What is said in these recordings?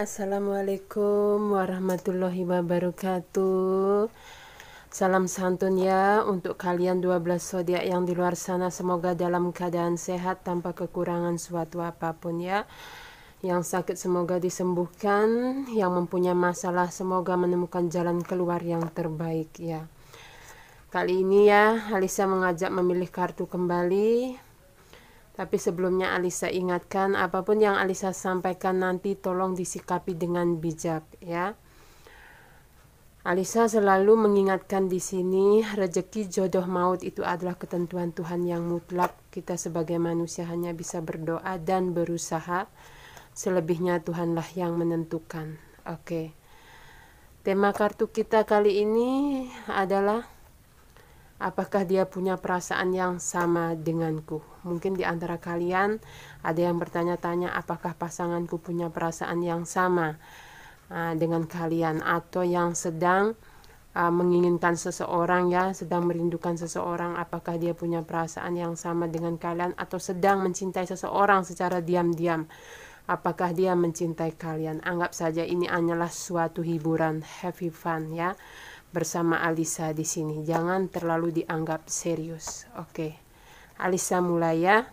Assalamualaikum warahmatullahi wabarakatuh. Salam santun ya untuk kalian 12 zodiak yang di luar sana. Semoga dalam keadaan sehat tanpa kekurangan suatu apapun ya. Yang sakit semoga disembuhkan, yang mempunyai masalah semoga menemukan jalan keluar yang terbaik ya. Kali ini ya Alisa mengajak memilih kartu kembali. Tapi sebelumnya Alisa ingatkan, apapun yang Alisa sampaikan nanti tolong disikapi dengan bijak ya. Alisa selalu mengingatkan di sini, rezeki, jodoh, maut itu adalah ketentuan Tuhan yang mutlak. Kita sebagai manusia hanya bisa berdoa dan berusaha. Selebihnya Tuhanlah yang menentukan. Oke. Tema kartu kita kali ini adalah apakah dia punya perasaan yang sama denganku? Mungkin di antara kalian ada yang bertanya-tanya apakah pasanganku punya perasaan yang sama dengan kalian, atau yang sedang menginginkan seseorang ya, sedang merindukan seseorang, apakah dia punya perasaan yang sama dengan kalian, atau sedang mencintai seseorang secara diam-diam, apakah dia mencintai kalian? Anggap saja ini hanyalah suatu hiburan, happy fun ya, bersama Alisa di sini. Jangan terlalu dianggap serius. Oke. Alisa mulai ya.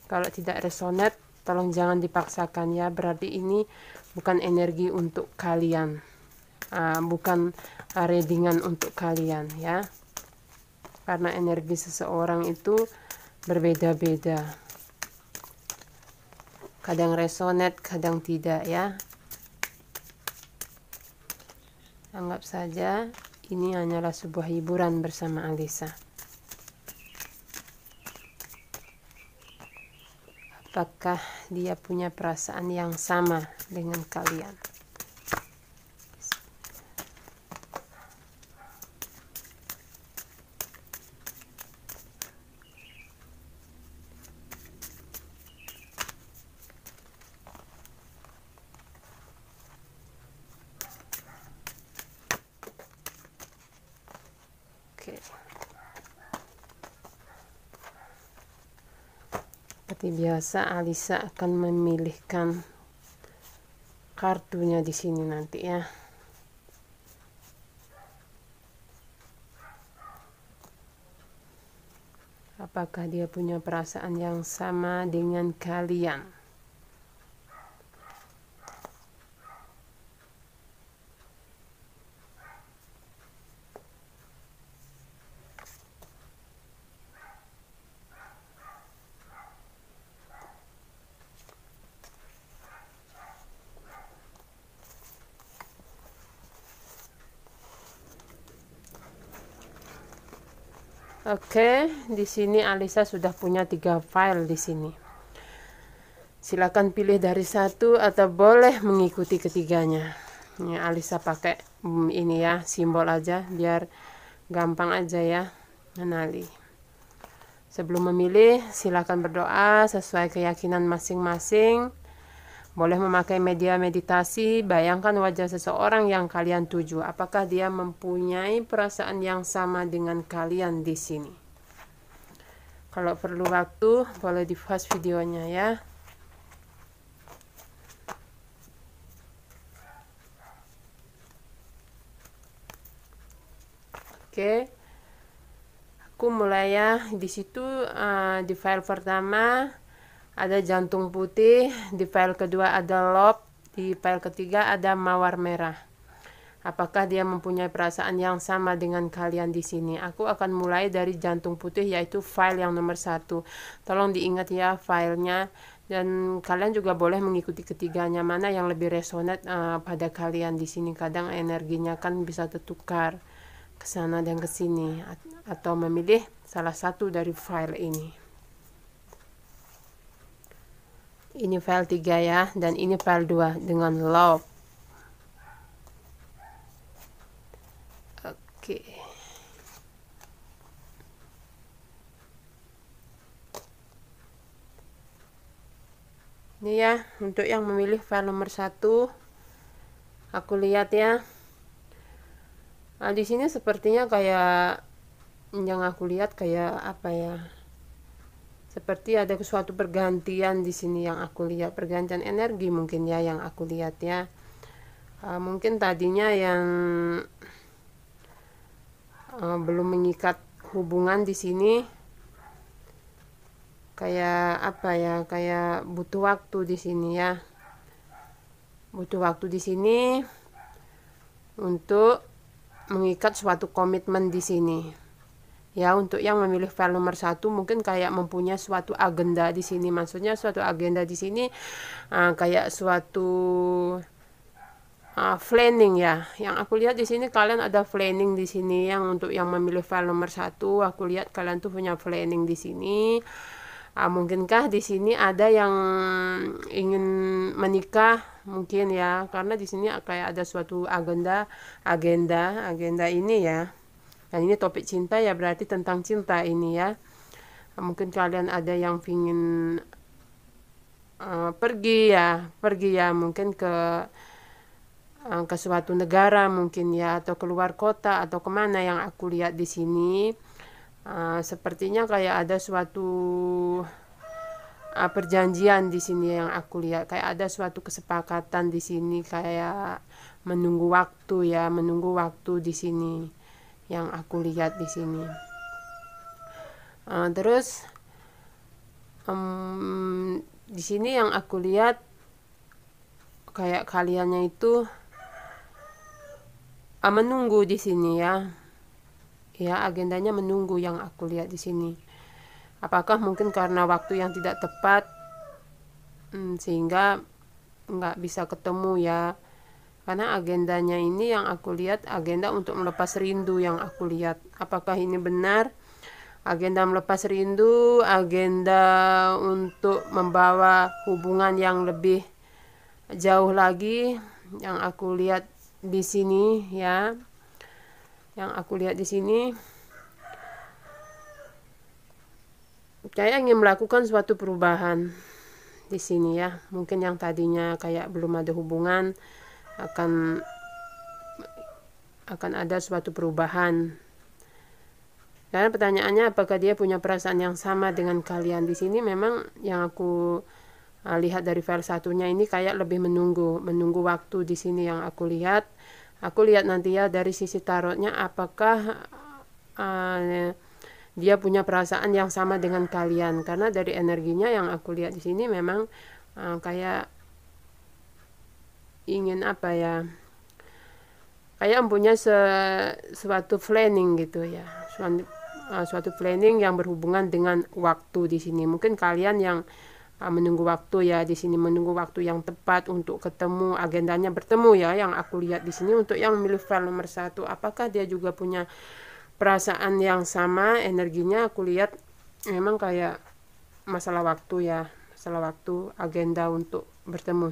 Kalau tidak resonate, tolong jangan dipaksakan ya. Berarti ini bukan energi untuk kalian. Bukan readingan untuk kalian ya. Karena energi seseorang itu berbeda-beda. Kadang resonate, kadang tidak ya. Anggap saja ini hanyalah sebuah hiburan bersama Alisa. Apakah dia punya perasaan yang sama dengan kalian? Seperti biasa, Alisa akan memilihkan kartunya di sini nanti ya. Apakah dia punya perasaan yang sama dengan kalian? Oke, di sini Alisa sudah punya 3 file di sini. Silakan pilih dari satu atau boleh mengikuti ketiganya. Ini Alisa pakai ini ya, simbol aja biar gampang aja ya mengenali. Sebelum memilih, silakan berdoa sesuai keyakinan masing-masing. Boleh memakai media meditasi, bayangkan wajah seseorang yang kalian tuju. Apakah dia mempunyai perasaan yang sama dengan kalian di sini? Kalau perlu waktu, boleh di-pause videonya ya. Oke. Aku mulai ya. Di situ di file pertama ada jantung putih, di file kedua ada love, di file ketiga ada mawar merah. Apakah dia mempunyai perasaan yang sama dengan kalian di sini? Aku akan mulai dari jantung putih, yaitu file yang nomor 1. Tolong diingat ya filenya, dan kalian juga boleh mengikuti ketiganya, mana yang lebih resonate pada kalian di sini. Kadang energinya kan bisa tertukar ke sana dan ke sini, atau memilih salah satu dari file ini. Ini file 3 ya, dan ini file 2 dengan love. Oke. Ini ya, untuk yang memilih file nomor 1, aku lihat ya. Di sini sepertinya kayak yang aku lihat kayak apa ya? Seperti ada suatu pergantian di sini yang aku lihat, pergantian energi mungkin ya yang aku lihat ya. Mungkin tadinya yang belum mengikat hubungan di sini, kayak apa ya, kayak butuh waktu di sini ya, butuh waktu di sini untuk mengikat suatu komitmen di sini ya. Untuk yang memilih file nomor 1 mungkin kayak mempunyai suatu agenda di sini, maksudnya suatu agenda di sini kayak suatu planning ya. Yang aku lihat di sini kalian ada planning di sini. Yang untuk yang memilih file nomor 1, aku lihat kalian tuh punya planning di sini. Mungkinkah di sini ada yang ingin menikah mungkin ya, karena di sini kayak ada suatu agenda ini ya. Dan ini topik cinta ya, berarti tentang cinta ini ya. Mungkin kalian ada yang ingin pergi ya mungkin ke suatu negara mungkin ya, atau keluar kota atau kemana yang aku lihat di sini. Sepertinya kayak ada suatu perjanjian di sini yang aku lihat, kayak ada suatu kesepakatan di sini, kayak menunggu waktu ya, menunggu waktu di sini yang aku lihat di sini. Terus di sini yang aku lihat kayak kaliannya itu menunggu di sini ya. Ya, agendanya menunggu yang aku lihat di sini. Apakah mungkin karena waktu yang tidak tepat sehingga nggak bisa ketemu ya. Karena agendanya ini yang aku lihat agenda untuk melepas rindu yang aku lihat. Apakah ini benar? Agenda melepas rindu, agenda untuk membawa hubungan yang lebih jauh lagi yang aku lihat di sini ya. Yang aku lihat di sini kayak ingin melakukan suatu perubahan di sini ya. Mungkin yang tadinya kayak belum ada hubungan akan ada suatu perubahan. Karena pertanyaannya apakah dia punya perasaan yang sama dengan kalian. Di sini memang yang aku lihat dari file satunya ini kayak lebih menunggu waktu di sini yang aku lihat. Aku lihat nanti ya dari sisi tarotnya apakah dia punya perasaan yang sama dengan kalian. Karena dari energinya yang aku lihat di sini memang kayak ingin apa ya, kayak mempunyai suatu planning gitu ya, suatu planning yang berhubungan dengan waktu di sini. Mungkin kalian yang menunggu waktu ya di sini, menunggu waktu yang tepat untuk ketemu, agendanya bertemu ya yang aku lihat di sini. Untuk yang memilih file nomor 1, apakah dia juga punya perasaan yang sama energinya? Aku lihat memang kayak masalah waktu ya, masalah waktu, agenda untuk bertemu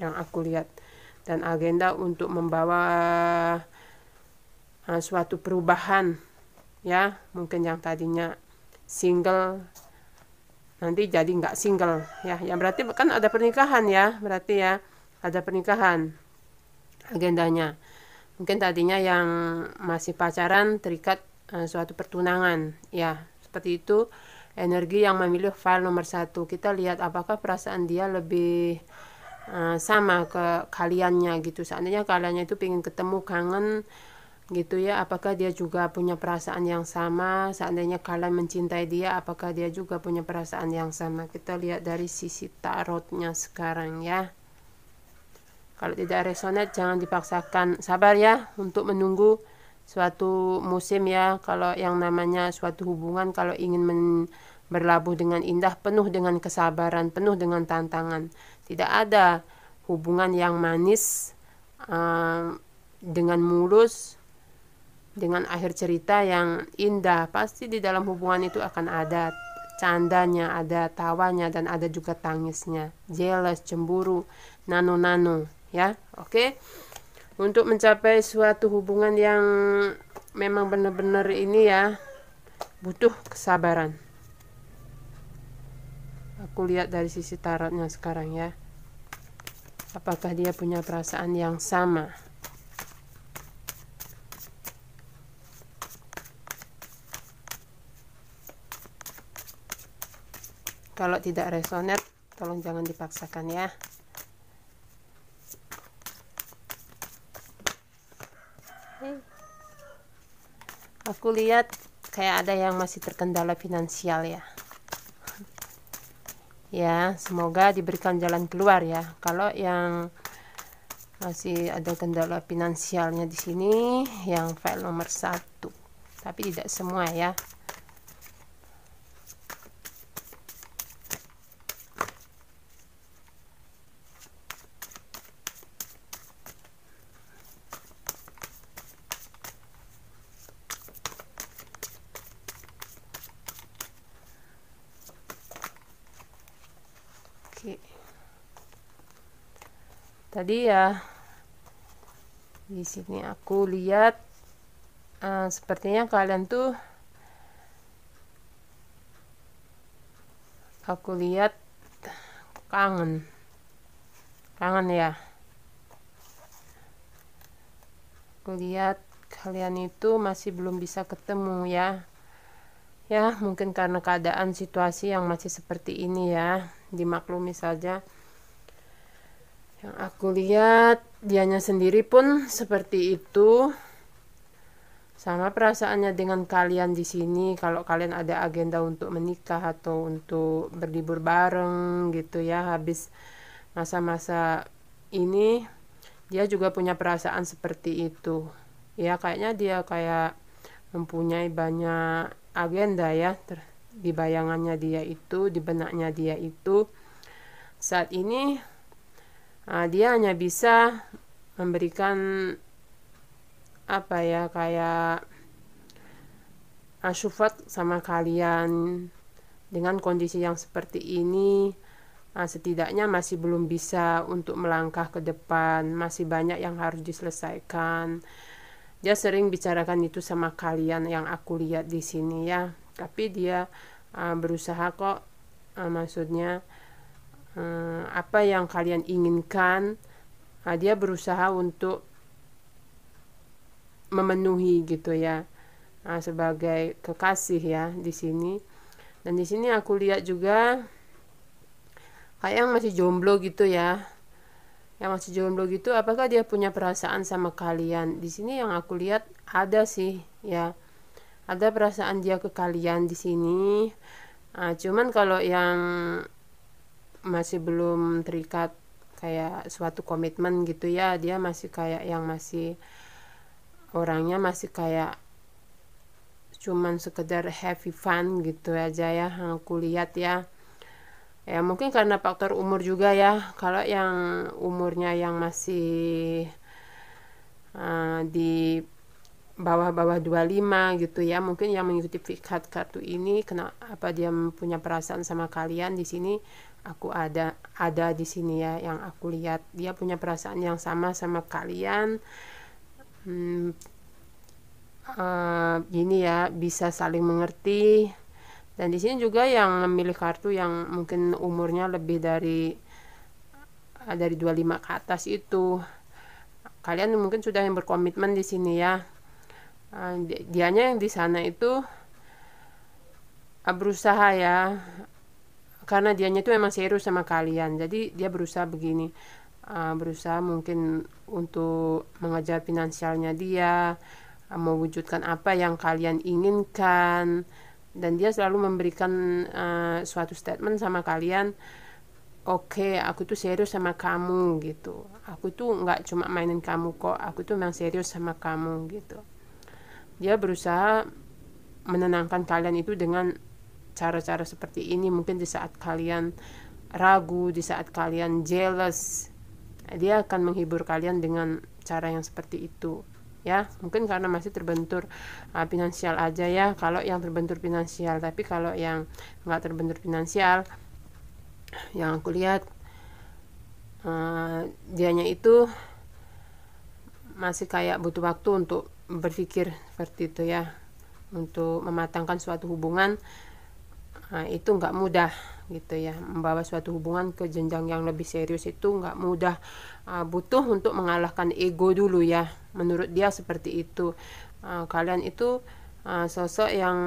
yang aku lihat, dan agenda untuk membawa suatu perubahan ya. Mungkin yang tadinya single nanti jadi nggak single ya. Yang berarti kan ada pernikahan ya, berarti ya ada pernikahan agendanya. Mungkin tadinya yang masih pacaran terikat suatu pertunangan ya, seperti itu energi yang memilih file nomor 1. Kita lihat apakah perasaan dia lebih sama ke kaliannya gitu. Seandainya kaliannya itu pengen ketemu, kangen gitu ya, apakah dia juga punya perasaan yang sama? Seandainya kalian mencintai dia, apakah dia juga punya perasaan yang sama? Kita lihat dari sisi tarotnya sekarang ya. Kalau tidak resonate jangan dipaksakan, sabar ya untuk menunggu suatu musim ya. Kalau yang namanya suatu hubungan, kalau ingin berlabuh dengan indah, penuh dengan kesabaran, penuh dengan tantangan. Tidak ada hubungan yang manis dengan mulus, dengan akhir cerita yang indah. Pasti di dalam hubungan itu akan ada candanya, ada tawanya, dan ada juga tangisnya, jealous, cemburu, nano ya. Oke. Untuk mencapai suatu hubungan yang memang benar-benar ini ya, butuh kesabaran. Aku lihat dari sisi tarotnya sekarang ya, apakah dia punya perasaan yang sama? Kalau tidak resonate, tolong jangan dipaksakan ya. Aku lihat kayak ada yang masih terkendala finansial ya. Ya, semoga diberikan jalan keluar ya. Kalau yang masih ada kendala finansialnya di sini, yang file nomor 1, tapi tidak semua ya. Oke. Tadi ya di sini aku lihat sepertinya kalian tuh, aku lihat kangen ya. Aku lihat kalian itu masih belum bisa ketemu ya. Ya, mungkin karena keadaan situasi yang masih seperti ini ya, dimaklumi saja. Yang aku lihat, dianya sendiri pun seperti itu. Sama perasaannya dengan kalian di sini. Kalau kalian ada agenda untuk menikah atau untuk berlibur bareng gitu ya, habis masa-masa ini, dia juga punya perasaan seperti itu. Ya, kayaknya dia kayak mempunyai banyak agenda ya, di bayangannya dia itu, di benaknya dia itu. Saat ini dia hanya bisa memberikan apa ya, kayak support sama kalian dengan kondisi yang seperti ini. Setidaknya masih belum bisa untuk melangkah ke depan, masih banyak yang harus diselesaikan. Dia sering bicarakan itu sama kalian yang aku lihat di sini ya. Tapi dia berusaha kok, maksudnya apa yang kalian inginkan, dia berusaha untuk memenuhi gitu ya, sebagai kekasih ya di sini. Dan di sini aku lihat juga kayak yang masih jomblo gitu ya. Yang masih jomblo gitu, apakah dia punya perasaan sama kalian? Di sini yang aku lihat ada sih ya. Ada perasaan dia ke kalian di sini. Cuman kalau yang masih belum terikat kayak suatu komitmen gitu ya, dia masih kayak yang masih orangnya masih kayak cuman sekedar happy fun gitu aja ya, yang aku lihat ya. Ya mungkin karena faktor umur juga ya. Kalau yang umurnya yang masih di bawah-bawah 25 gitu ya, mungkin yang mengikuti fikat kartu ini, kenapa dia punya perasaan sama kalian di sini. Aku ada di sini ya, yang aku lihat dia punya perasaan yang sama kalian. Gini ya, bisa saling mengerti. Dan di sini juga yang memilih kartu yang mungkin umurnya lebih dari 25 ke atas itu, kalian mungkin sudah yang berkomitmen di sini ya. Dianya yang di sana itu berusaha ya, karena dianya itu memang serius sama kalian. Jadi dia berusaha begini, berusaha mungkin untuk mengejar finansialnya dia, mewujudkan apa yang kalian inginkan. Dan dia selalu memberikan suatu statement sama kalian, oke, aku tuh serius sama kamu gitu. Aku tuh nggak cuma mainin kamu kok, aku tuh memang serius sama kamu gitu. Dia berusaha menenangkan kalian itu dengan cara-cara seperti ini. Mungkin di saat kalian ragu, di saat kalian jealous, dia akan menghibur kalian dengan cara yang seperti itu ya. Mungkin karena masih terbentur finansial aja ya, kalau yang terbentur finansial. Tapi kalau yang nggak terbentur finansial, yang aku lihat dianya itu masih kayak butuh waktu untuk berpikir seperti itu ya, untuk mematangkan suatu hubungan. Itu nggak mudah gitu ya, membawa suatu hubungan ke jenjang yang lebih serius itu nggak mudah. Butuh untuk mengalahkan ego dulu ya, menurut dia seperti itu. Kalian itu sosok yang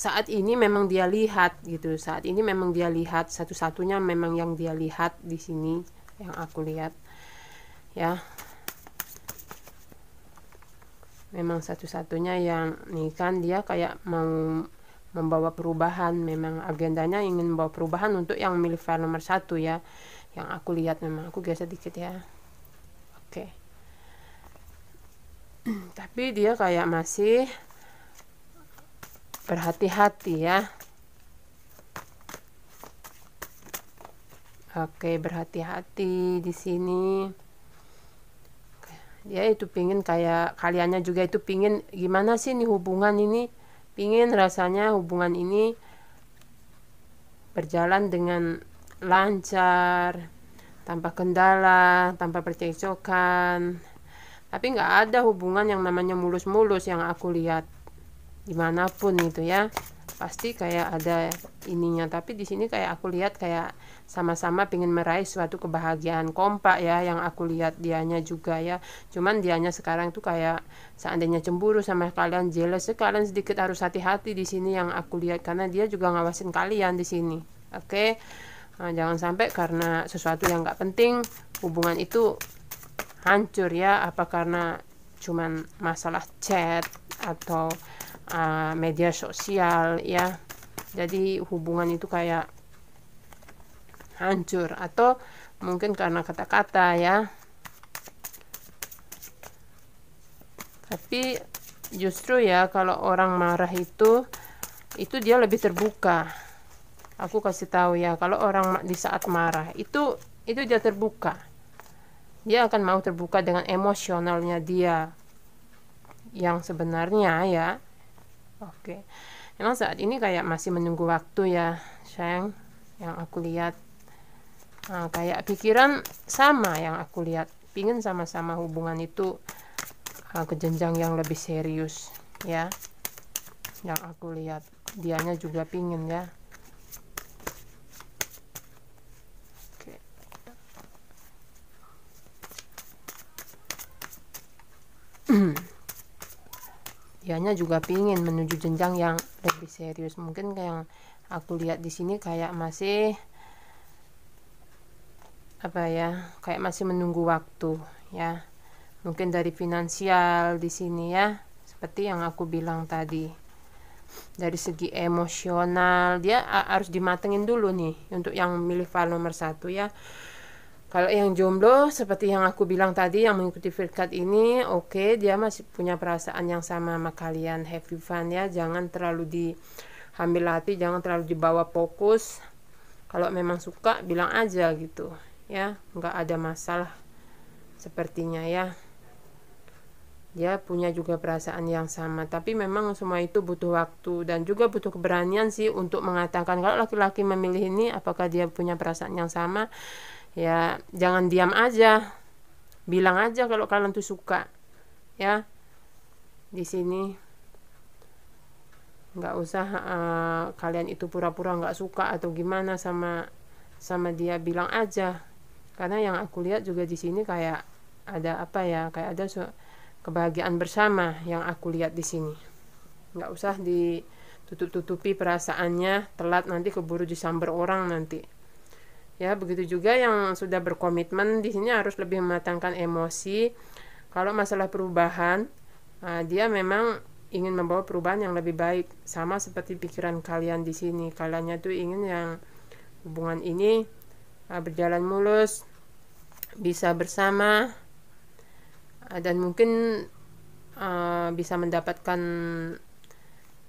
saat ini memang dia lihat gitu, saat ini memang dia lihat, satu-satunya memang yang dia lihat di sini yang aku lihat ya, memang satu-satunya yang nih kan dia kayak mau membawa perubahan, memang agendanya ingin membawa perubahan untuk yang milih file nomor 1 ya, yang aku lihat. Memang aku geser dikit ya, oke. Tapi dia kayak masih berhati-hati ya, oke, berhati-hati di sini. Dia itu pingin kayak kaliannya juga itu pingin gimana sih nih hubungan ini, pingin rasanya hubungan ini berjalan dengan lancar, tanpa kendala, tanpa percekcokan. Tapi nggak ada hubungan yang namanya mulus-mulus yang aku lihat dimanapun itu ya, pasti kayak ada ininya. Tapi di sini kayak aku lihat kayak sama-sama pingin meraih suatu kebahagiaan, kompak ya yang aku lihat dianya juga ya. Cuman dianya sekarang tuh kayak seandainya cemburu sama kalian, jealous, kalian sedikit harus hati-hati di sini yang aku lihat, karena dia juga ngawasin kalian di sini. Oke. Nah, jangan sampai karena sesuatu yang nggak penting hubungan itu hancur ya, apa karena cuman masalah chat atau media sosial ya, jadi hubungan itu kayak hancur, atau mungkin karena kata-kata ya. Tapi justru ya kalau orang marah itu dia lebih terbuka. Aku kasih tahu ya, kalau orang di saat marah itu dia terbuka, dia akan mau terbuka dengan emosionalnya dia yang sebenarnya ya. Oke, memang saat ini kayak masih menunggu waktu ya sayang, yang aku lihat. Nah, kayak pikiran sama yang aku lihat, pingin sama-sama hubungan itu ke jenjang yang lebih serius ya, yang aku lihat. Dianya juga pingin ya. Oke. Dianya juga pingin menuju jenjang yang lebih serius. Mungkin kayak yang aku lihat di sini kayak masih apa ya, kayak masih menunggu waktu ya. Mungkin dari finansial di sini ya, seperti yang aku bilang tadi. Dari segi emosional dia harus dimatengin dulu nih untuk yang milih file nomor 1 ya. Kalau yang jomblo seperti yang aku bilang tadi, yang mengikuti firkat ini, oke, dia masih punya perasaan yang sama sama kalian, have fun ya, jangan terlalu diambil hati, jangan terlalu dibawa fokus. Kalau memang suka bilang aja gitu ya, nggak ada masalah sepertinya ya. Dia punya juga perasaan yang sama, tapi memang semua itu butuh waktu dan juga butuh keberanian sih untuk mengatakan. Kalau laki-laki memilih ini, apakah dia punya perasaan yang sama ya, jangan diam aja, bilang aja kalau kalian tuh suka ya. Di sini nggak usah kalian itu pura-pura nggak suka atau gimana sama dia, bilang aja. Karena yang aku lihat juga di sini kayak ada apa ya, kayak ada kebahagiaan bersama yang aku lihat di sini. Nggak usah ditutup-tutupi perasaannya, telat nanti keburu disamber orang nanti. Ya, begitu juga yang sudah berkomitmen di sini harus lebih mematangkan emosi. Kalau masalah perubahan, dia memang ingin membawa perubahan yang lebih baik, sama seperti pikiran kalian di sini. Kaliannya tuh ingin yang hubungan ini berjalan mulus, bisa bersama, dan mungkin bisa mendapatkan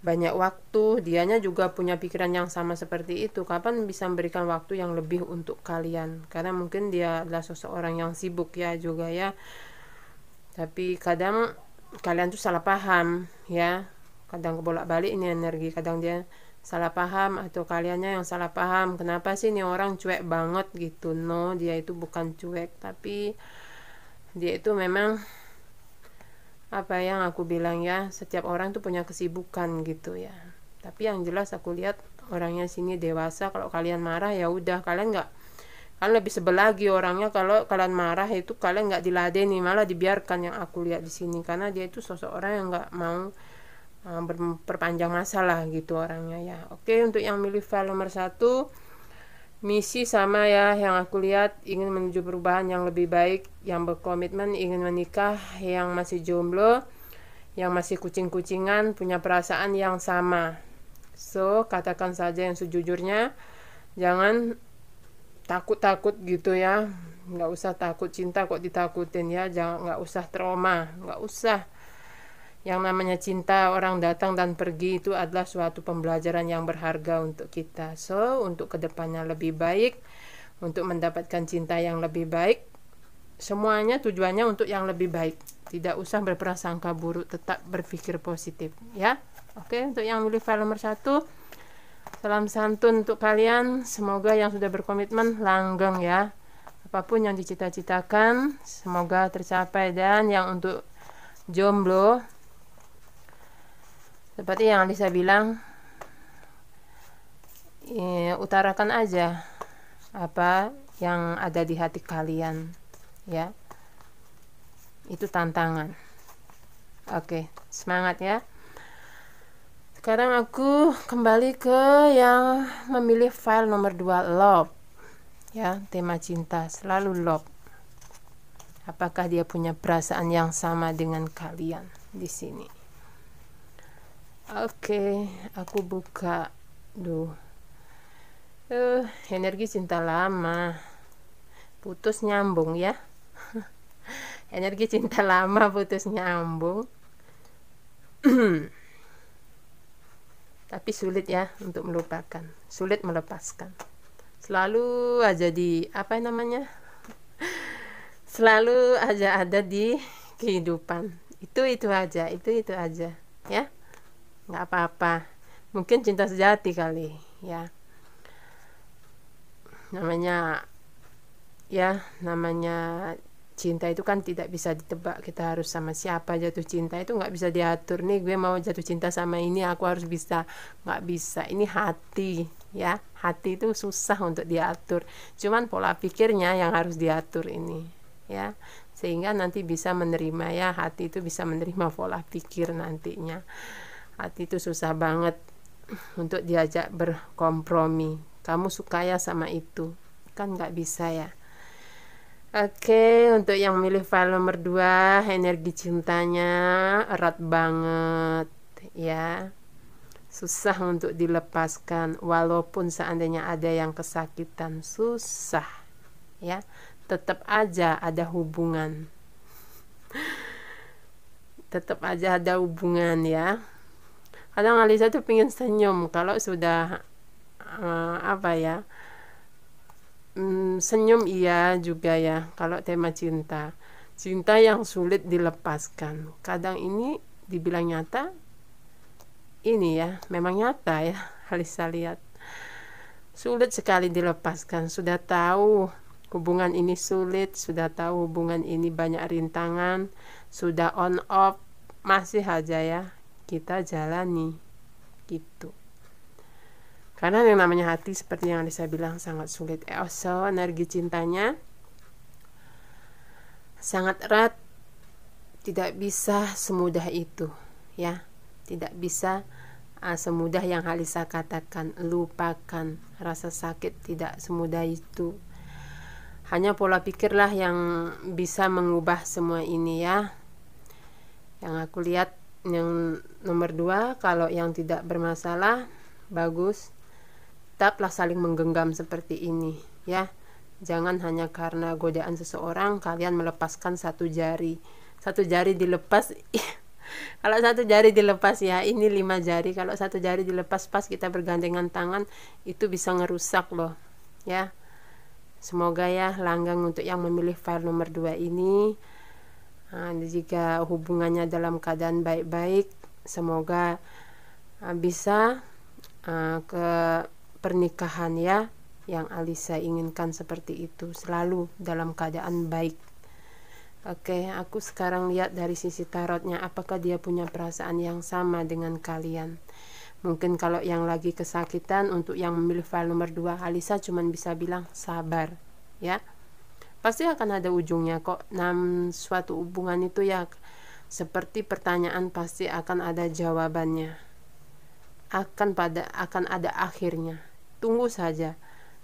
banyak waktu. Dianya juga punya pikiran yang sama seperti itu, kapan bisa memberikan waktu yang lebih untuk kalian, karena mungkin dia adalah seseorang yang sibuk ya juga ya. Tapi kadang kalian tuh salah paham ya, kadang kebolak-balik ini energi, kadang dia salah paham atau kaliannya yang salah paham, kenapa sih nih orang cuek banget gitu. No, dia itu bukan cuek, tapi dia itu memang apa yang aku bilang ya, setiap orang tuh punya kesibukan gitu ya. Tapi yang jelas aku lihat orangnya sini dewasa. Kalau kalian marah ya udah, kalian lebih sebel lagi orangnya. Kalau kalian marah itu kalian nggak diladeni, malah dibiarkan yang aku lihat di sini, karena dia itu sosok orang yang nggak mau berperpanjang masalah gitu orangnya ya. Oke, untuk yang milih file nomor 1, misi sama ya, yang aku lihat ingin menuju perubahan yang lebih baik, yang berkomitmen ingin menikah, yang masih jomblo, yang masih kucing-kucingan, punya perasaan yang sama. So, katakan saja yang sejujurnya, jangan takut-takut gitu ya, nggak usah takut, cinta kok ditakutin ya, jangan, nggak usah trauma, nggak usah. Yang namanya cinta, orang datang dan pergi, itu adalah suatu pembelajaran yang berharga untuk kita. So, untuk kedepannya lebih baik, untuk mendapatkan cinta yang lebih baik, semuanya tujuannya untuk yang lebih baik. Tidak usah berprasangka buruk, tetap berpikir positif ya. Oke, untuk yang milih file nomor 1, salam santun untuk kalian. Semoga yang sudah berkomitmen langgeng ya. Apapun yang dicita-citakan, semoga tercapai. Dan yang untuk jomblo, seperti yang Alisa bilang, utarakan aja apa yang ada di hati kalian ya. Itu tantangan. Oke, semangat ya. Sekarang aku kembali ke yang memilih file nomor 2, love ya, tema cinta, selalu love. Apakah dia punya perasaan yang sama dengan kalian di sini? Oke, aku buka. Energi cinta lama putus nyambung ya. Energi cinta lama putus nyambung. Tapi sulit ya untuk melupakan, sulit melepaskan. Selalu aja di apa namanya? Selalu aja ada di kehidupan. Itu aja, itu aja ya. Nggak apa-apa, mungkin cinta sejati kali ya, namanya cinta itu kan tidak bisa ditebak. Kita harus sama siapa jatuh cinta itu nggak bisa diatur. Nih gue mau jatuh cinta sama ini, aku harus bisa, nggak bisa. Ini hati ya, hati itu susah untuk diatur, cuman pola pikirnya yang harus diatur ini ya, sehingga nanti bisa menerima ya. Hati itu bisa menerima pola pikir nantinya. Hati itu susah banget untuk diajak berkompromi. Kamu suka ya sama itu, kan nggak bisa ya. Oke, untuk yang milih file nomor 2, energi cintanya erat banget ya. Susah untuk dilepaskan, walaupun seandainya ada yang kesakitan, susah ya. Tetap aja ada hubungan. Tetap aja ada hubungan ya. Kadang Alisa tuh pengen senyum kalau sudah senyum iya juga ya kalau tema cinta yang sulit dilepaskan. Kadang ini dibilang nyata, ini ya memang nyata ya. Alisa lihat sulit sekali dilepaskan. Sudah tahu hubungan ini sulit, sudah tahu hubungan ini banyak rintangan, sudah on off, masih aja ya kita jalani gitu. Karena yang namanya hati seperti yang Alisa bilang sangat sulit. So, energi cintanya sangat erat, tidak bisa semudah itu ya. Tidak bisa semudah yang Alisa katakan, lupakan rasa sakit, tidak semudah itu. Hanya pola pikirlah yang bisa mengubah semua ini ya. Yang aku lihat yang nomor 2, kalau yang tidak bermasalah, bagus. Tetaplah saling menggenggam seperti ini ya. Jangan hanya karena godaan seseorang kalian melepaskan satu jari dilepas. Kalau satu jari dilepas ya, ini 5 jari. Kalau satu jari dilepas pas kita bergandengan tangan, itu bisa ngerusak loh ya. Semoga ya langgang untuk yang memilih file nomor 2 ini. Jika hubungannya dalam keadaan baik-baik, semoga bisa ke pernikahan ya, yang Alisa inginkan seperti itu, selalu dalam keadaan baik. Oke, aku sekarang lihat dari sisi tarotnya, apakah dia punya perasaan yang sama dengan kalian. Mungkin kalau yang lagi kesakitan, untuk yang memilih file nomor 2, Alisa cuman bisa bilang sabar ya. Pasti akan ada ujungnya kok. Suatu hubungan itu ya Seperti pertanyaan pasti akan ada jawabannya, akan ada akhirnya. Tunggu saja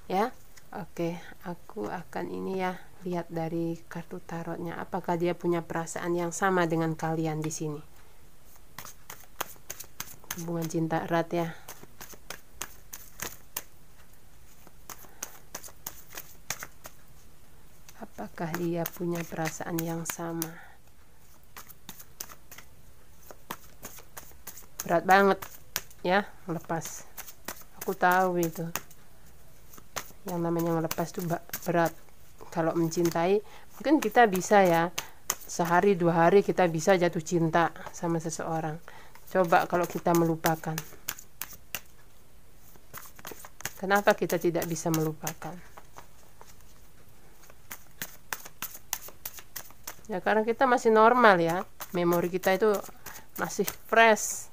ya. Oke, aku akan ini ya, lihat dari kartu tarotnya apakah dia punya perasaan yang sama dengan kalian di sini. Hubungan cinta erat ya. Apakah dia punya perasaan yang sama? Berat banget ya melepas. Aku tahu itu. Yang namanya melepas itu berat. Kalau mencintai, mungkin kita bisa ya, sehari 2 hari kita bisa jatuh cinta sama seseorang. Coba kalau kita melupakan. Kenapa kita tidak bisa melupakan? Ya karena kita masih normal ya, memori kita itu masih fresh.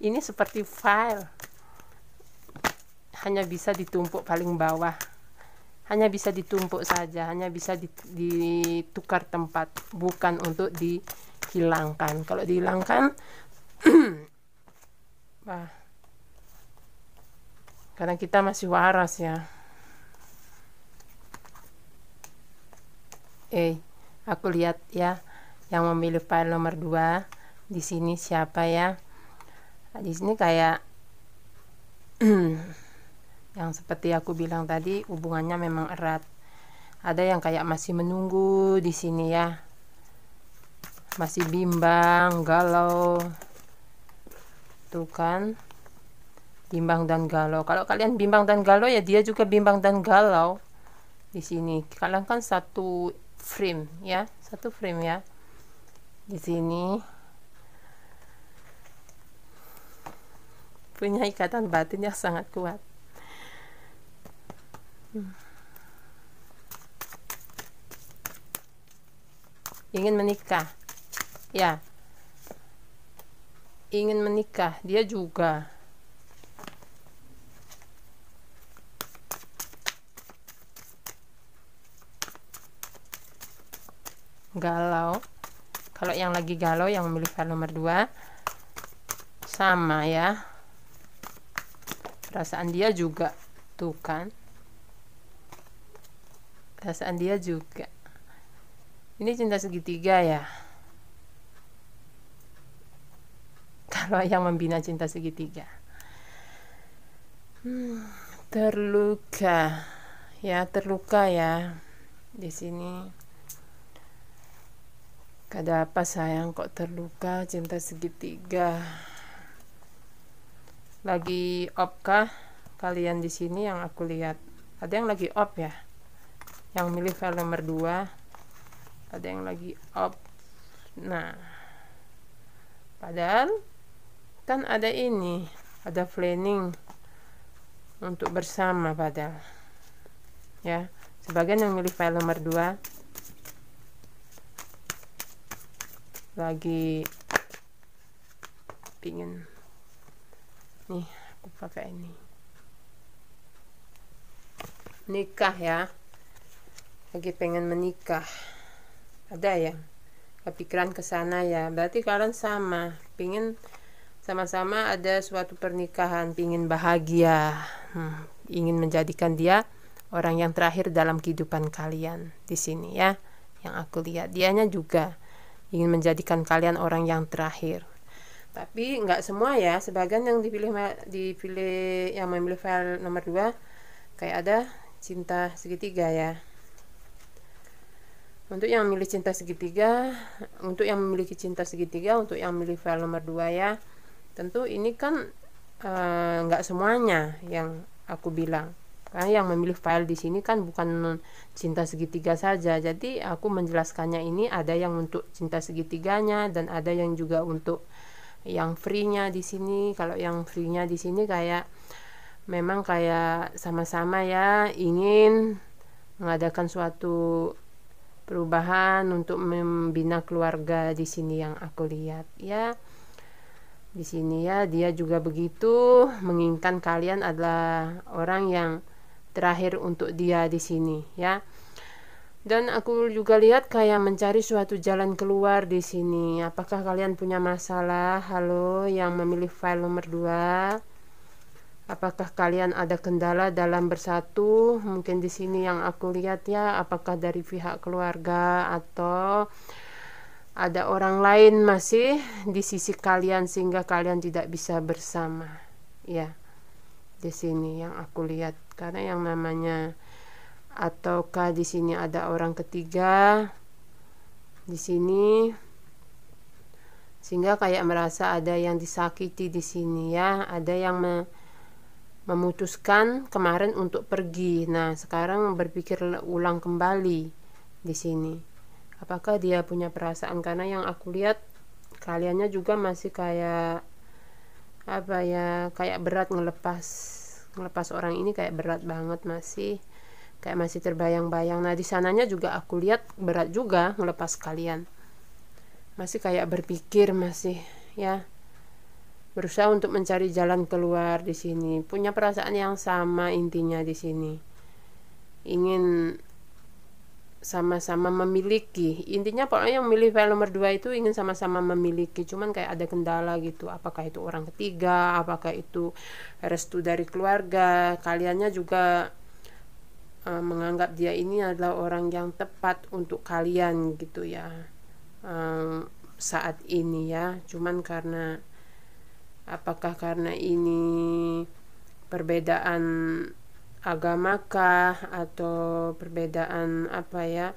Ini seperti file, hanya bisa ditumpuk paling bawah, hanya bisa ditumpuk saja, hanya bisa ditukar tempat, bukan untuk dihilangkan. Kalau dihilangkan wah, karena kita masih waras ya. Aku lihat ya, yang memilih file nomor 2 di sini siapa ya? Di sini kayak yang seperti aku bilang tadi, hubungannya memang erat. Ada yang kayak masih menunggu di sini ya, masih bimbang, galau, tuh kan, bimbang dan galau. Kalau kalian bimbang dan galau ya, dia juga bimbang dan galau di sini. Kalian kan satu frame ya, satu frame ya. Di sini punya ikatan batin yang sangat kuat. Ingin menikah ya, ingin menikah. Dia juga galau. Kalau yang lagi galau, yang memilih file nomor 2 sama ya, perasaan dia juga tuh kan, perasaan dia juga. Ini cinta segitiga ya. Kalau yang membina cinta segitiga, terluka ya di sini. Ada apa sayang, kok terluka? Cinta segitiga lagi op kah kalian di sini? Yang aku lihat ada yang lagi op ya, yang milih file nomor 2 ada yang lagi op. Nah, padahal kan ada ini, ada planning untuk bersama padahal ya. Sebagian yang milih file nomor 2 lagi pingin nih, aku pakai ini, nikah ya, lagi pengen menikah. Ada yang kepikiran ke sana ya, berarti kalian sama, pingin sama-sama ada suatu pernikahan, pingin bahagia, ingin menjadikan dia orang yang terakhir dalam kehidupan kalian di sini ya. Yang aku lihat dianya juga ingin menjadikan kalian orang yang terakhir. Tapi nggak semua ya, sebagian yang dipilih yang memilih file nomor 2 kayak ada cinta segitiga ya. Untuk yang memilih cinta segitiga, untuk yang memiliki cinta segitiga, untuk yang memilih file nomor 2 ya, tentu ini kan nggak semuanya yang aku bilang. Karena yang memilih file di sini kan bukan cinta segitiga saja. Jadi aku menjelaskannya ini ada yang untuk cinta segitiganya dan ada yang juga untuk yang free-nya di sini. Kalau yang free-nya di sini kayak memang kayak sama-sama ya ingin mengadakan suatu perubahan untuk membina keluarga di sini yang aku lihat ya. Di sini ya, dia juga begitu menginginkan kalian adalah orang yang terakhir untuk dia di sini ya. Dan aku juga lihat kayak mencari suatu jalan keluar di sini. Apakah kalian punya masalah? Halo, yang memilih file nomor 2. Apakah kalian ada kendala dalam bersatu? Mungkin di sini yang aku lihat ya, apakah dari pihak keluarga atau ada orang lain masih di sisi kalian sehingga kalian tidak bisa bersama. Ya, di sini yang aku lihat. Karena yang namanya, ataukah di sini ada orang ketiga di sini sehingga kayak merasa ada yang disakiti di sini ya, ada yang memutuskan kemarin untuk pergi. Nah, sekarang berpikir ulang kembali di sini. Apakah dia punya perasaan? Karena yang aku lihat kaliannya juga masih kayak apa ya, kayak berat ngelepas orang ini, kayak berat banget, masih kayak masih terbayang-bayang. Nah, di sananya juga aku lihat berat juga ngelepas kalian. Masih kayak berpikir, masih ya berusaha untuk mencari jalan keluar di sini. Punya perasaan yang sama intinya di sini. Ingin sama-sama memiliki. Intinya pokoknya yang memilih file nomor 2 itu ingin sama-sama memiliki. Cuman kayak ada kendala gitu. Apakah itu orang ketiga, apakah itu restu dari keluarga. Kaliannya juga menganggap dia ini adalah orang yang tepat untuk kalian gitu ya. Saat ini ya. Cuman karena apakah karena ini perbedaan agamakah atau perbedaan apa ya,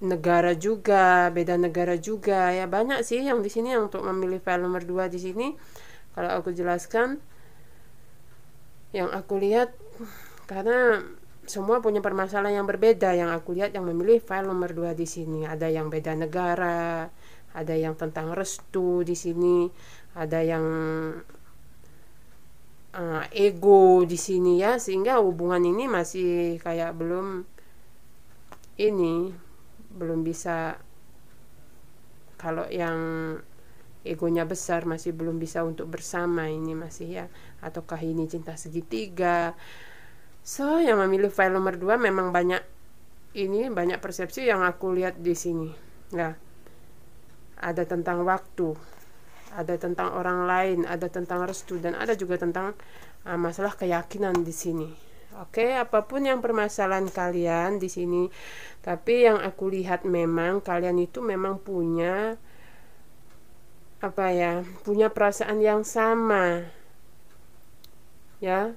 negara juga, beda negara juga ya, banyak sih yang di sini yang untuk memilih file nomor 2 di sini. Kalau aku jelaskan yang aku lihat, karena semua punya permasalahan yang berbeda. Yang aku lihat yang memilih file nomor 2 di sini, ada yang beda negara, ada yang tentang restu di sini, ada yang ego di sini ya, sehingga hubungan ini masih kayak belum bisa. Kalau yang egonya besar masih belum bisa untuk bersama ini masih ya. Ataukah ini cinta segitiga? So, yang memilih file nomor 2 memang banyak persepsi yang aku lihat di sini ya. Ada tentang waktu, ada tentang orang lain, ada tentang restu, dan ada juga tentang masalah keyakinan di sini. Oke, apapun yang permasalahan kalian di sini, tapi yang aku lihat memang kalian itu memang punya punya perasaan yang sama. Ya.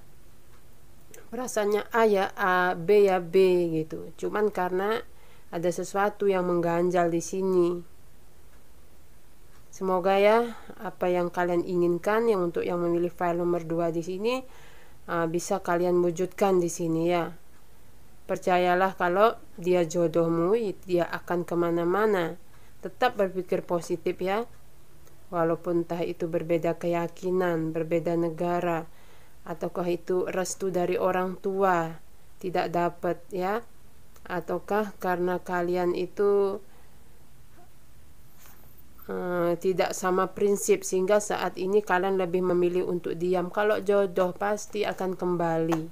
Perasaannya A ya A, B ya B gitu. Cuman karena ada sesuatu yang mengganjal di sini. Semoga ya apa yang kalian inginkan yang untuk yang memilih file nomor 2 di sini bisa kalian wujudkan di sini ya. Percayalah kalau dia jodohmu, dia akan kemana-mana. Tetap berpikir positif ya. Walaupun entah itu berbeda keyakinan, berbeda negara, ataukah itu restu dari orang tua tidak dapat ya, ataukah karena kalian itu tidak sama prinsip sehingga saat ini kalian lebih memilih untuk diam. Kalau jodoh pasti akan kembali,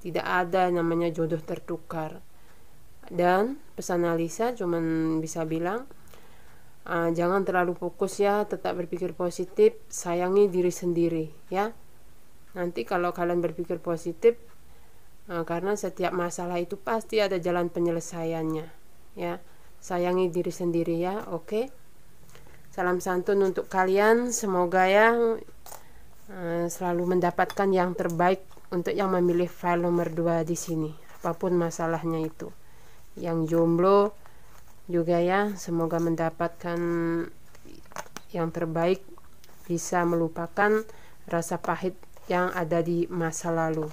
tidak ada namanya jodoh tertukar. Dan pesan Alisa cuman bisa bilang jangan terlalu fokus ya, tetap berpikir positif, sayangi diri sendiri ya. Nanti kalau kalian berpikir positif, karena setiap masalah itu pasti ada jalan penyelesaiannya ya. Sayangi diri sendiri ya. Oke. Salam santun untuk kalian, semoga ya selalu mendapatkan yang terbaik untuk yang memilih file nomor 2 di sini, apapun masalahnya itu. Yang jomblo juga ya, semoga mendapatkan yang terbaik, bisa melupakan rasa pahit yang ada di masa lalu.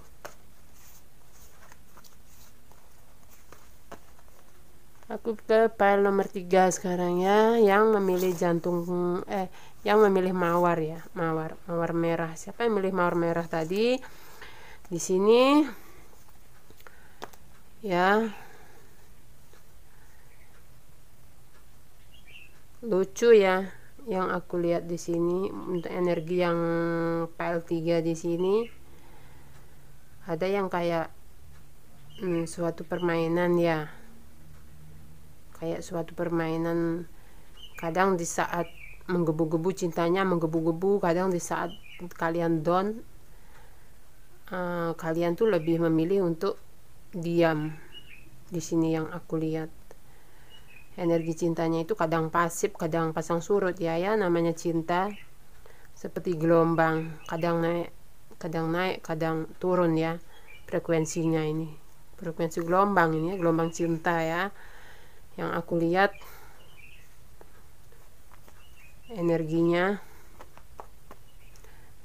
Aku ke file nomor 3 sekarang ya, yang memilih yang memilih mawar ya, mawar merah. Siapa yang memilih mawar merah tadi? Di sini ya. Lucu ya yang aku lihat di sini untuk energi yang file 3 di sini. Ada yang kayak suatu permainan ya, kayak suatu permainan. Kadang di saat menggebu-gebu cintanya, menggebu-gebu, kadang di saat kalian down, kalian tuh lebih memilih untuk diam. Di sini yang aku lihat energi cintanya itu kadang pasif, kadang pasang surut ya. Namanya cinta seperti gelombang, kadang naik, kadang turun ya frekuensinya. Ini frekuensi gelombang, ini gelombang cinta ya yang aku lihat energinya.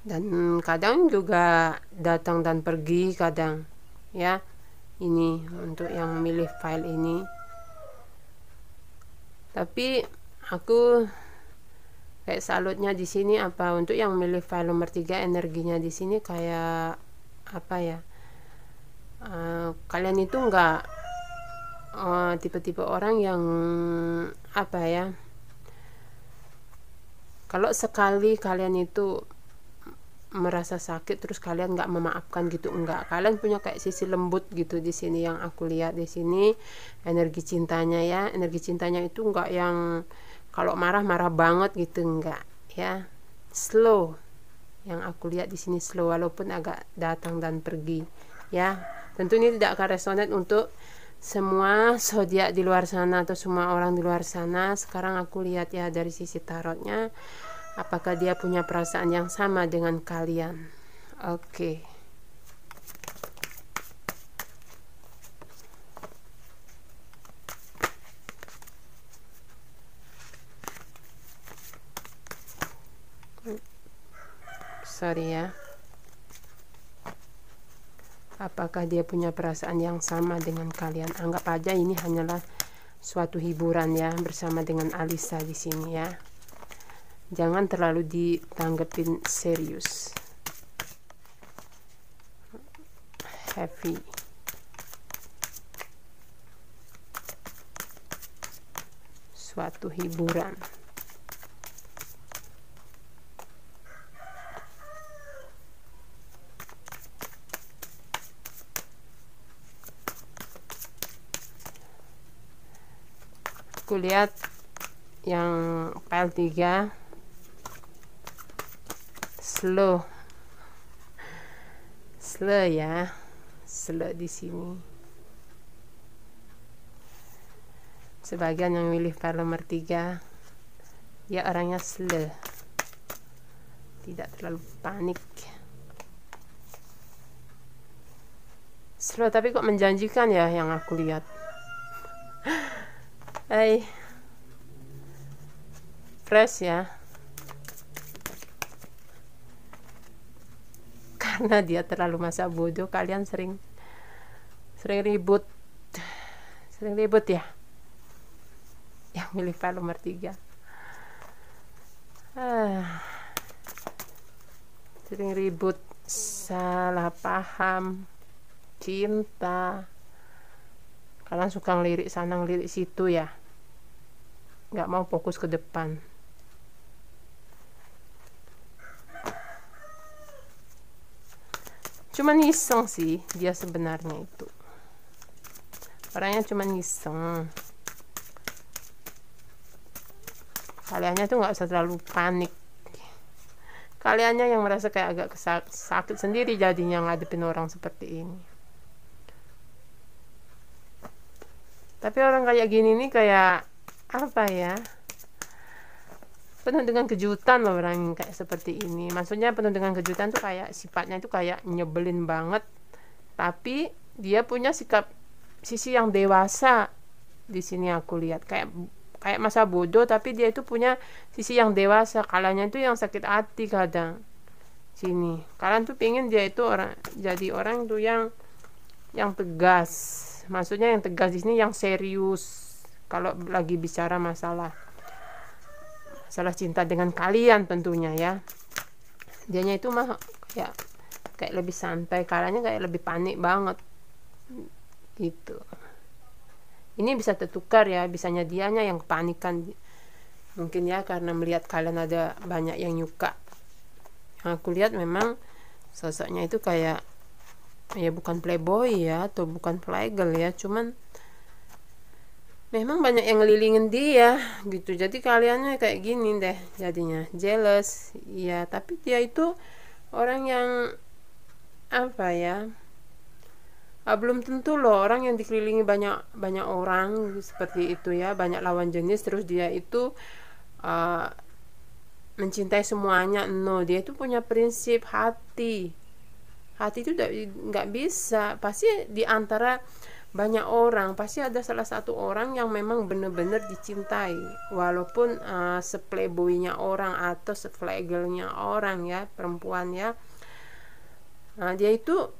Dan kadang juga datang dan pergi kadang ya. Ini untuk yang milih file ini. Tapi aku kayak salutnya di sini apa, untuk yang milih file nomor 3 energinya di sini kayak apa ya, kalian itu enggak tipe-tipe orang yang apa ya, kalau sekali kalian itu merasa sakit terus kalian nggak memaafkan gitu, enggak. Kalian punya kayak sisi lembut gitu di sini yang aku lihat di sini energi cintanya ya. Energi cintanya itu enggak yang kalau marah-marah banget gitu, enggak ya. Slow yang aku lihat di sini, slow walaupun agak datang dan pergi ya. Tentu ini tidak akan resonate untuk semua zodiak di luar sana atau semua orang di luar sana. Sekarang aku lihat ya dari sisi tarotnya, apakah dia punya perasaan yang sama dengan kalian. Oke. Sorry ya. Apakah dia punya perasaan yang sama dengan kalian? Anggap aja ini hanyalah suatu hiburan ya bersama dengan Alisa di sini ya. Jangan terlalu ditanggepin serius. Heavy. Suatu hiburan. Aku lihat yang file 3 slow ya, slow di sini. Sebagian yang milih file nomor 3 dia orangnya slow, tidak terlalu panik, slow tapi kok menjanjikan ya yang aku lihat. Fresh ya, karena dia terlalu masa bodoh. Kalian sering ribut ya yang milih file nomor 3. Sering ribut, salah paham cinta. Kalian suka ngelirik sana ngelirik situ ya, nggak mau fokus ke depan. Cuman iseng sih dia sebenarnya itu, orangnya cuman iseng. Kaliannya tuh nggak usah terlalu panik. Kaliannya yang merasa kayak agak sakit sendiri jadinya ngadepin orang seperti ini. Tapi orang kayak gini nih kayak apa ya, penuh dengan kejutan loh orang kayak seperti ini. Maksudnya penuh dengan kejutan tuh kayak sifatnya itu kayak nyebelin banget, tapi dia punya sisi yang dewasa di sini. Aku lihat kayak masa bodoh, tapi dia itu punya sisi yang dewasa. Kalian itu yang sakit hati kadang sini. Kalian tuh pengen dia itu jadi orang tuh yang tegas. Maksudnya yang tegas di sini yang serius kalau lagi bicara masalah cinta dengan kalian tentunya ya. Dianya itu mah kayak lebih santai, kaliannya kayak lebih panik banget gitu. Ini bisa tertukar ya, bisanya dianya yang kepanikan mungkin ya, karena melihat kalian ada banyak yang nyuka. Yang aku lihat memang sosoknya itu kayak ya bukan playboy ya, atau bukan playgirl ya, cuman memang banyak yang ngelilingin dia gitu. Jadi kaliannya kayak gini deh, jadinya jealous ya. Tapi dia itu orang yang apa ya, belum tentu loh orang yang dikelilingi banyak orang seperti itu ya, banyak lawan jenis, terus dia itu mencintai semuanya. No, dia itu punya prinsip hati itu nggak bisa. Pasti di antara banyak orang pasti ada salah satu orang yang memang benar-benar dicintai, walaupun seplayboynya orang atau seflagelnya orang ya, perempuan ya. Nah, dia itu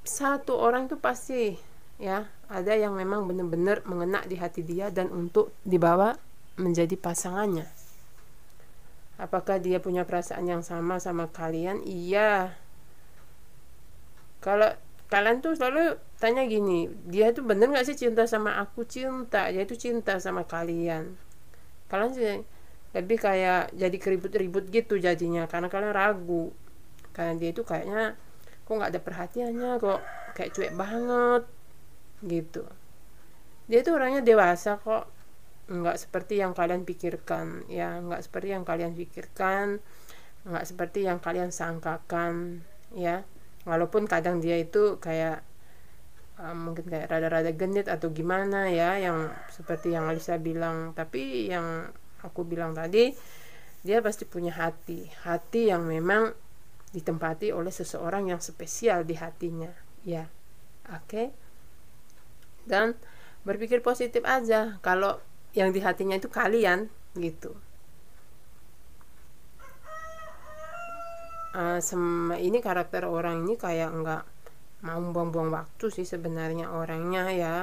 satu orang itu pasti ya ada yang memang benar-benar mengena di hati dia dan untuk dibawa menjadi pasangannya. Apakah dia punya perasaan yang sama kalian? Iya. Kalau kalian tuh selalu tanya gini, dia tuh bener gak sih cinta sama aku? Cinta, dia itu cinta sama kalian. Kalian sih lebih kayak jadi keribut-ribut gitu jadinya, karena kalian ragu. Karena dia itu kayaknya kok gak ada perhatiannya, kok kayak cuek banget gitu. Dia itu orangnya dewasa kok, nggak seperti yang kalian pikirkan ya, nggak seperti yang kalian pikirkan, nggak seperti yang kalian sangkakan ya. Walaupun kadang dia itu kayak mungkin kayak rada-rada genit atau gimana ya, yang seperti yang Alisa bilang. Tapi yang aku bilang tadi, dia pasti punya hati yang memang ditempati oleh seseorang yang spesial di hatinya ya. Oke. Dan berpikir positif aja kalau yang di hatinya itu kalian gitu. Ini karakter orang ini kayak nggak mau buang-buang waktu sih sebenarnya orangnya ya.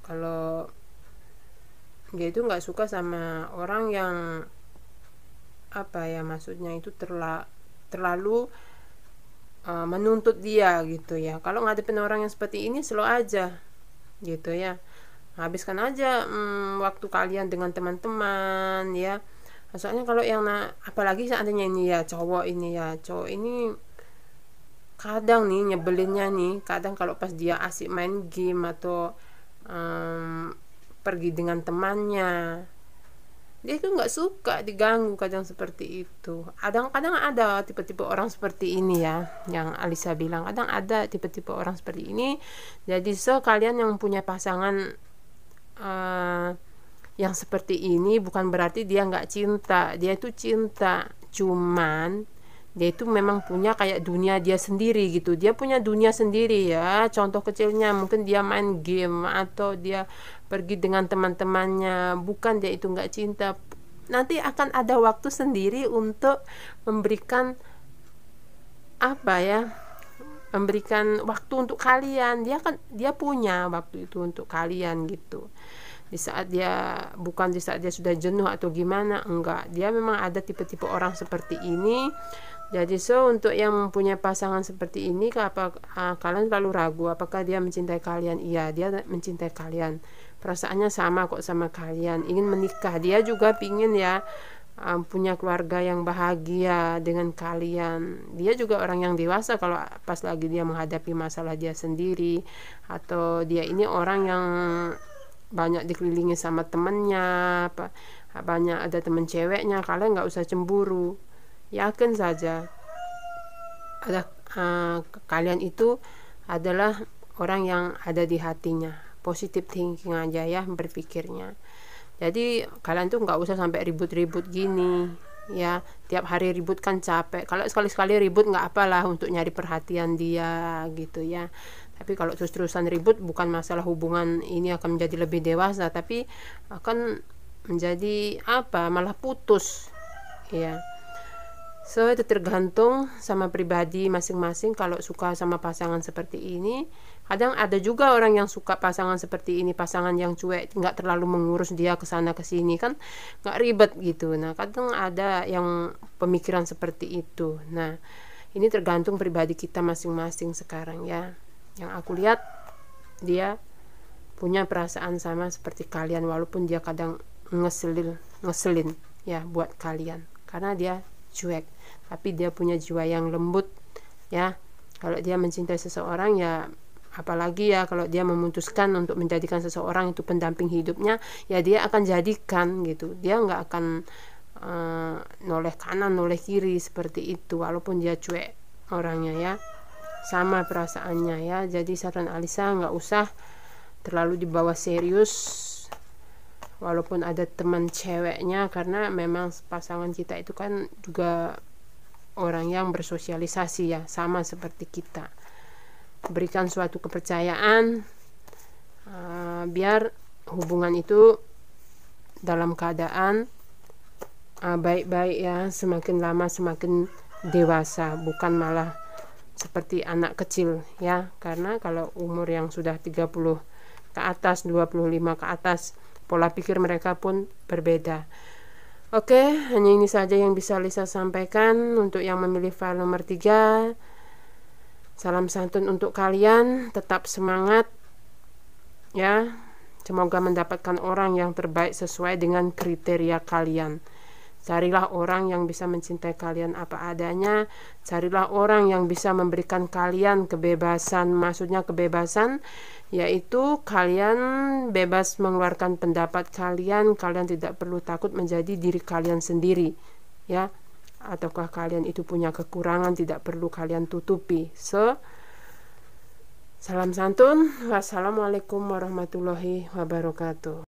Kalau dia itu nggak suka sama orang yang apa ya, maksudnya itu terlalu menuntut dia gitu ya. Kalau ngadepin orang yang seperti ini, slow aja gitu ya, habiskan aja waktu kalian dengan teman-teman ya. Soalnya kalau yang apalagi seandainya ini ya cowok ini kadang nih nyebelinnya nih, kadang kalau pas dia asik main game atau pergi dengan temannya, dia itu nggak suka diganggu kadang seperti itu. Kadang ada tipe-tipe orang seperti ini ya, yang Alisa bilang kadang ada tipe-tipe orang seperti ini. Jadi kalian yang punya pasangan yang seperti ini bukan berarti dia nggak cinta, dia itu cinta, cuman dia itu memang punya kayak dunia dia sendiri gitu. Dia punya dunia sendiri ya. Contoh kecilnya mungkin dia main game atau dia pergi dengan teman-temannya. Bukan dia itu nggak cinta. Nanti akan ada waktu sendiri untuk memberikan apa ya, memberikan waktu untuk kalian. Dia punya waktu itu untuk kalian gitu. Di saat dia sudah jenuh atau gimana, enggak, dia memang ada tipe-tipe orang seperti ini. Jadi untuk yang mempunyai pasangan seperti ini, kalian selalu ragu apakah dia mencintai kalian. Iya, dia mencintai kalian, perasaannya sama kok sama kalian, ingin menikah. Dia juga pingin ya punya keluarga yang bahagia dengan kalian. Dia juga orang yang dewasa kalau pas lagi dia menghadapi masalah dia sendiri, atau dia ini orang yang banyak dikelilingi sama temennya, banyak ada temen ceweknya. Kalian nggak usah cemburu, yakin saja kalian itu adalah orang yang ada di hatinya. Positive thinking aja ya berpikirnya. Jadi kalian tuh nggak usah sampai ribut-ribut gini ya, tiap hari ribut kan capek. Kalau sekali-sekali ribut nggak apalah untuk nyari perhatian dia gitu ya. Tapi kalau terus-terusan ribut, bukan masalah hubungan ini akan menjadi lebih dewasa, tapi akan menjadi malah putus ya. Itu tergantung sama pribadi masing-masing. Kalau suka sama pasangan seperti ini, kadang ada juga orang yang suka pasangan seperti ini, pasangan yang cuek, nggak terlalu mengurus dia kesana kesini, kan nggak ribet gitu. Nah kadang ada yang pemikiran seperti itu. Nah ini tergantung pribadi kita masing-masing sekarang ya. Yang aku lihat dia punya perasaan sama seperti kalian, walaupun dia kadang ngeselin ya buat kalian karena dia cuek, tapi dia punya jiwa yang lembut ya. Kalau dia mencintai seseorang, ya apalagi ya kalau dia memutuskan untuk menjadikan seseorang itu pendamping hidupnya, ya dia akan jadikan gitu. Dia nggak akan noleh kanan noleh kiri seperti itu, walaupun dia cuek orangnya ya, sama perasaannya ya. Jadi saran Alisa, nggak usah terlalu dibawa serius walaupun ada teman ceweknya, karena memang pasangan kita itu kan juga orang yang bersosialisasi ya, sama seperti kita. Berikan suatu kepercayaan, biar hubungan itu dalam keadaan baik-baik ya, semakin lama semakin dewasa, bukan malah seperti anak kecil ya. Karena kalau umur yang sudah 30 ke atas, 25 ke atas, pola pikir mereka pun berbeda. Oke, hanya ini saja yang bisa Lisa sampaikan untuk yang memilih file nomor 3. Salam santun untuk kalian, tetap semangat ya. Semoga mendapatkan orang yang terbaik sesuai dengan kriteria kalian. Carilah orang yang bisa mencintai kalian apa adanya. Carilah orang yang bisa memberikan kalian kebebasan. Maksudnya kebebasan yaitu kalian bebas mengeluarkan pendapat kalian. Kalian tidak perlu takut menjadi diri kalian sendiri ya. Ataukah kalian itu punya kekurangan, tidak perlu kalian tutupi. Salam santun. Wassalamualaikum warahmatullahi wabarakatuh.